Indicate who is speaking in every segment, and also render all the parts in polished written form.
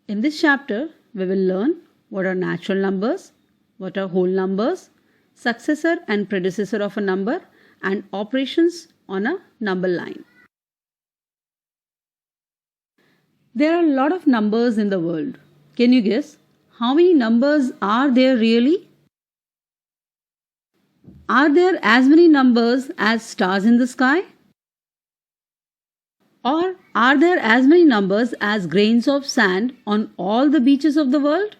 Speaker 1: In this chapter, we will learn what are natural numbers, what are whole numbers, successor and predecessor of a number, and operations on a number line. There are a lot of numbers in the world. Can you guess how many numbers are there really? Are there as many numbers as stars in the sky? Or are there as many numbers as grains of sand on all the beaches of the world?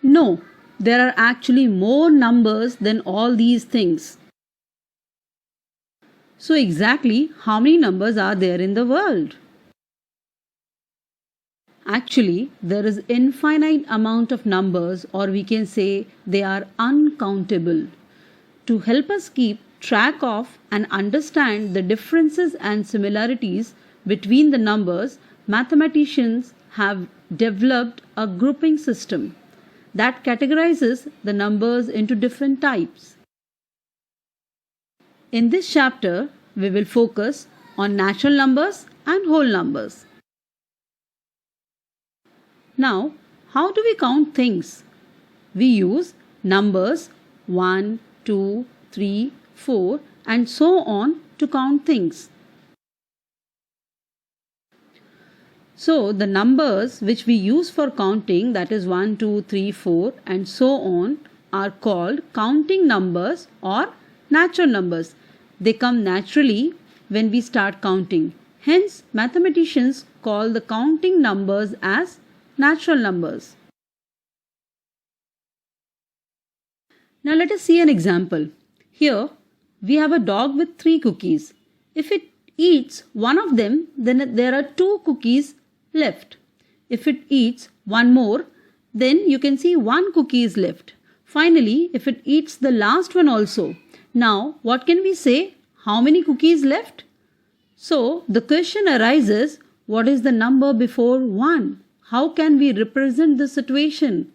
Speaker 1: No, there are actually more numbers than all these things. So exactly how many numbers are there in the world? Actually, there is infinite amount of numbers, or we can say they are uncountable. To help us keep track of and understand the differences and similarities between the numbers, mathematicians have developed a grouping system that categorizes the numbers into different types. In this chapter, we will focus on natural numbers and whole numbers. Now, how do we count things? We use numbers 1, 2, 3, 4 and so on to count things. So, the numbers which we use for counting, that is 1, 2, 3, 4 and so on, are called counting numbers or natural numbers. They come naturally when we start counting. Hence, mathematicians call the counting numbers as natural numbers. Now let us see an example. Here we have a dog with 3 cookies. If it eats one of them, then there are 2 cookies left. If it eats one more, then you can see 1 cookie is left. Finally, if it eats the last one also, now what can we say? How many cookies left? So the question arises, what is the number before 1? How can we represent the situation?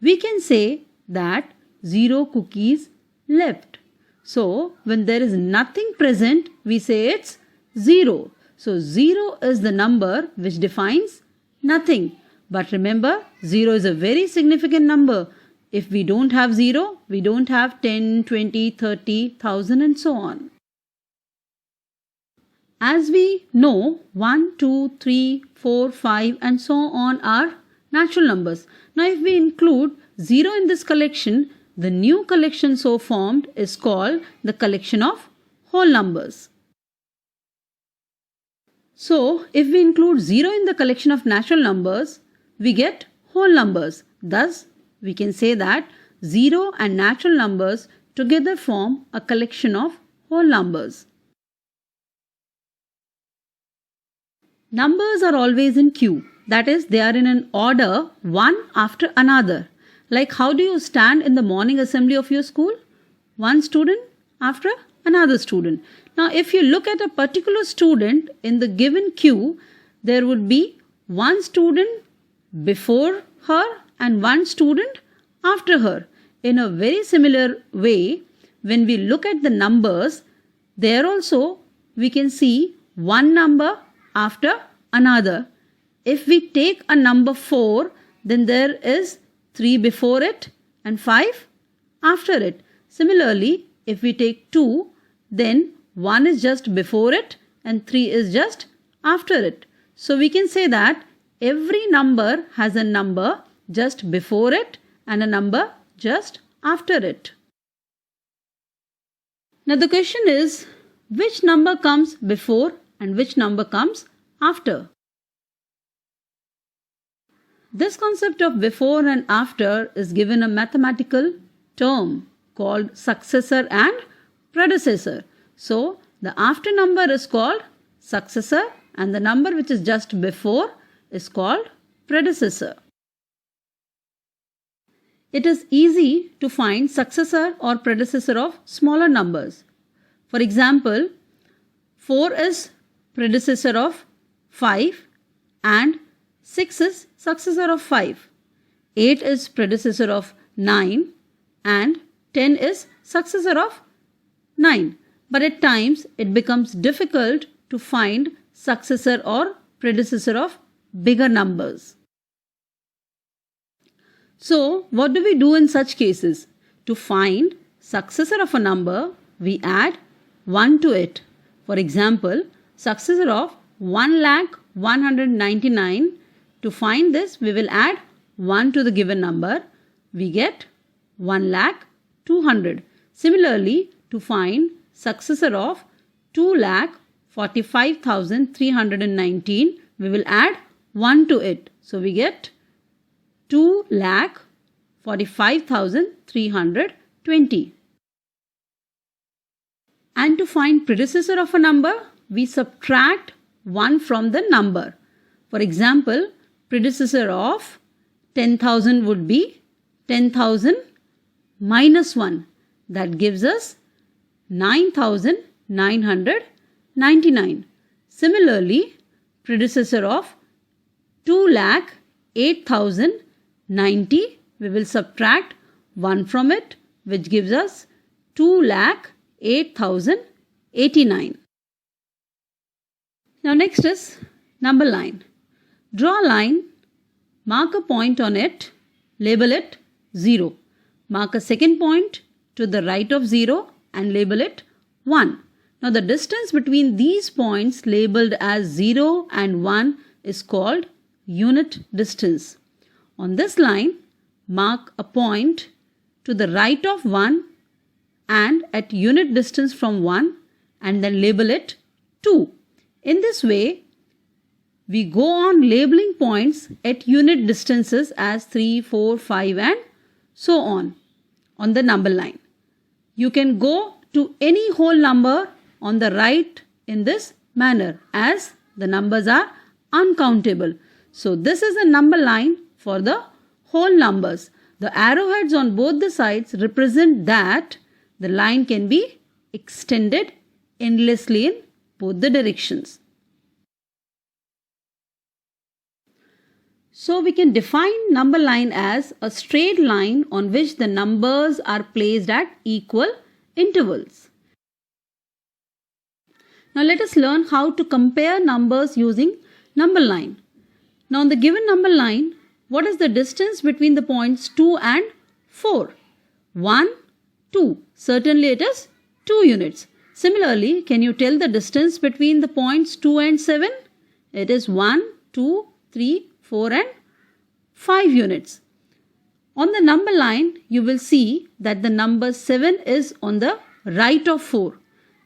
Speaker 1: We can say that 0 cookies left. So, when there is nothing present, we say it's 0. So, 0 is the number which defines nothing. But remember, 0 is a very significant number. If we don't have 0, we don't have 10, 20, 30, 1000 and so on. As we know, 1, 2, 3, 4, 5 and so on are natural numbers. Now if we include 0 in this collection, the new collection so formed is called the collection of whole numbers. So if we include 0 in the collection of natural numbers, we get whole numbers. Thus, we can say that 0 and natural numbers together form a collection of whole numbers. Numbers are always in queue. That is, they are in an order one after another. Like how do you stand in the morning assembly of your school? One student after another student. Now, if you look at a particular student in the given queue, there would be one student before her and one student after her. In a very similar way, when we look at the numbers, there also we can see one number after another. If we take a number 4, then there is 3 before it and 5 after it. Similarly, if we take 2, then 1 is just before it and 3 is just after it. So we can say that every number has a number just before it and a number just after it. Now the question is, which number comes before and which number comes after? This concept of before and after is given a mathematical term called successor and predecessor. So, the after number is called successor and the number which is just before is called predecessor. It is easy to find successor or predecessor of smaller numbers. For example, 4 is predecessor of 5 and 6 is successor of 5. 8 is predecessor of 9 and 10 is successor of 9. But at times it becomes difficult to find successor or predecessor of bigger numbers. So, what do we do in such cases? To find successor of a number, we add 1 to it. For example, successor of 1,199,000. To find this, we will add 1 to the given number. We get 1,200,000. Similarly, to find successor of 2,45,319, we will add 1 to it. So we get 2,45,320. And to find predecessor of a number, we subtract 1 from the number. For example, predecessor of 10,000 would be 10,000 minus 1. That gives us 9,999. Similarly, predecessor of 2,08,090, we will subtract 1 from it, which gives us 2,08,089. Now next is number line. Draw a line, mark a point on it, label it 0. Mark a second point to the right of 0 and label it 1. Now the distance between these points labeled as 0 and 1 is called unit distance. On this line, mark a point to the right of 1 and at unit distance from 1 and then label it 2. In this way, we go on labeling points at unit distances as 3, 4, 5 and so on the number line. You can go to any whole number on the right in this manner as the numbers are uncountable. So this is a number line for the whole numbers. The arrowheads on both the sides represent that the line can be extended endlessly in both the directions. So we can define number line as a straight line on which the numbers are placed at equal intervals. Now let us learn how to compare numbers using number line. Now on the given number line, what is the distance between the points 2 and 4? 1, 2. Certainly it is 2 units. Similarly, can you tell the distance between the points 2 and 7? It is 1, 2, 3, 4 and 5 units. On the number line, you will see that the number 7 is on the right of 4.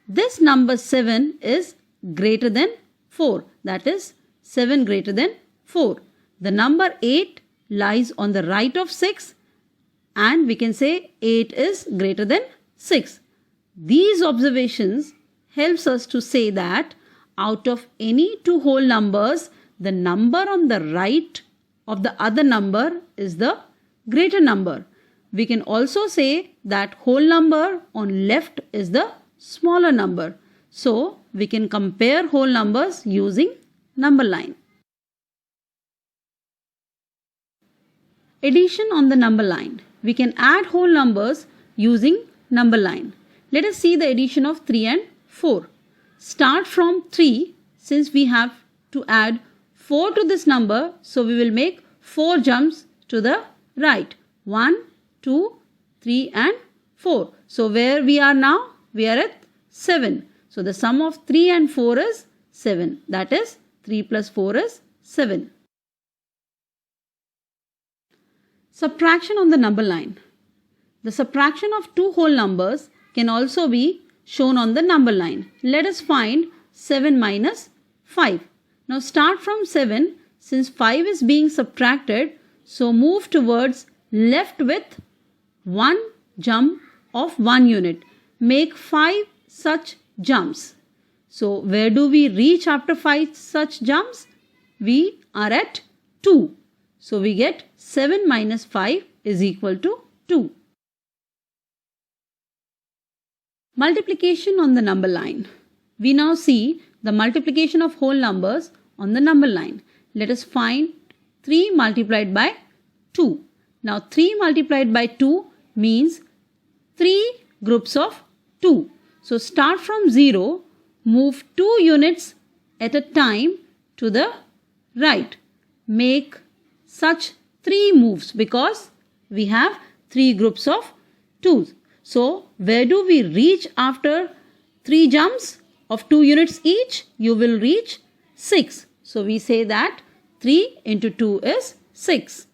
Speaker 1: This number 7 is greater than 4. That is 7 greater than 4. The number 8 lies on the right of 6 and we can say 8 is greater than 6. These observations helps us to say that out of any two whole numbers, the number on the right of the other number is the greater number. We can also say that whole number on left is the smaller number. So we can compare whole numbers using number line. Addition on the number line. We can add whole numbers using number line. Let us see the addition of 3 and 4. Start from 3 since we have to add 4 to this number. So we will make 4 jumps to the right. 1, 2, 3 and 4. So where we are now? We are at 7. So the sum of 3 and 4 is 7. That is 3 plus 4 is 7. Subtraction on the number line. The subtraction of two whole numbers can also be shown on the number line. Let us find 7 minus 5. Now start from 7 since 5 is being subtracted. So move towards left with 1 jump of 1 unit. Make 5 such jumps. So where do we reach after 5 such jumps? We are at 2. So we get 7 minus 5 is equal to 2. Multiplication on the number line. We now see the multiplication of whole numbers on the number line. Let us find 3 multiplied by 2. Now 3 multiplied by 2 means 3 groups of 2. So start from 0, move 2 units at a time to the right. make such 3 moves because we have 3 groups of 2s. So, where do we reach after 3 jumps of 2 units each? You will reach 6. So, we say that 3 into 2 is 6.